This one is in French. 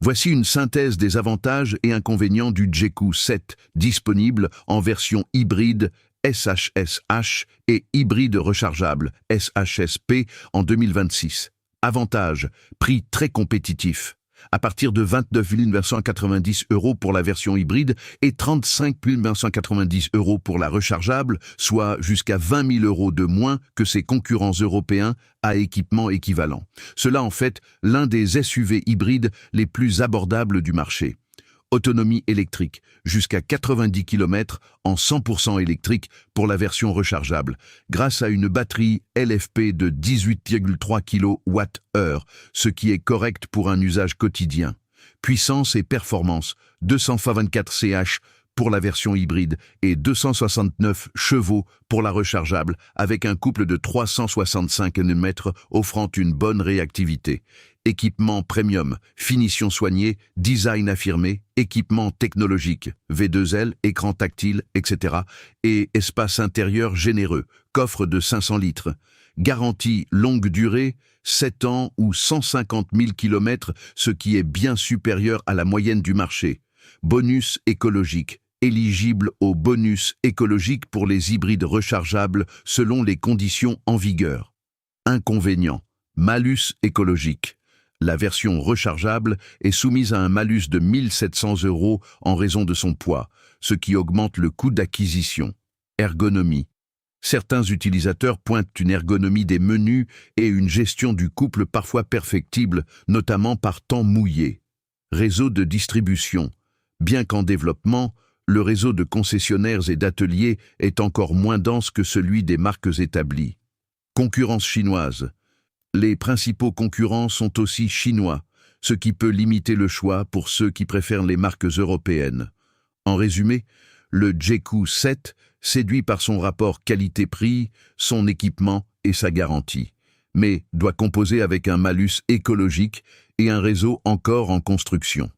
Voici une synthèse des avantages et inconvénients du JQ7, disponible en version hybride SHSH et hybride rechargeable SHSP en 2026. Avantages, prix très compétitif. À partir de 29 990 € pour la version hybride et 35 990 € pour la rechargeable, soit jusqu'à 20 000 € de moins que ses concurrents européens à équipement équivalent. Cela en fait l'un des SUV hybrides les plus abordables du marché. Autonomie électrique, jusqu'à 90 km en 100% électrique pour la version rechargeable, grâce à une batterie LFP de 18,3 kWh, ce qui est correct pour un usage quotidien. Puissance et performance, 224 ch pour la version hybride et 269 chevaux pour la rechargeable, avec un couple de 365 Nm offrant une bonne réactivité. Équipement premium, finition soignée, design affirmé, équipement technologique, V2L, écran tactile, etc. et espace intérieur généreux, coffre de 500 litres. Garantie longue durée, 7 ans ou 150 000 km, ce qui est bien supérieur à la moyenne du marché. Bonus écologique, éligible au bonus écologique pour les hybrides rechargeables selon les conditions en vigueur. Inconvénient, malus écologique. La version rechargeable est soumise à un malus de 1 700 € en raison de son poids, ce qui augmente le coût d'acquisition. Ergonomie. Certains utilisateurs pointent une ergonomie des menus et une gestion du couple parfois perfectible, notamment par temps mouillé. Réseau de distribution. Bien qu'en développement, le réseau de concessionnaires et d'ateliers est encore moins dense que celui des marques établies. Concurrence chinoise. Les principaux concurrents sont aussi chinois, ce qui peut limiter le choix pour ceux qui préfèrent les marques européennes. En résumé, le JQ7 séduit par son rapport qualité-prix, son équipement et sa garantie, mais doit composer avec un malus écologique et un réseau encore en construction.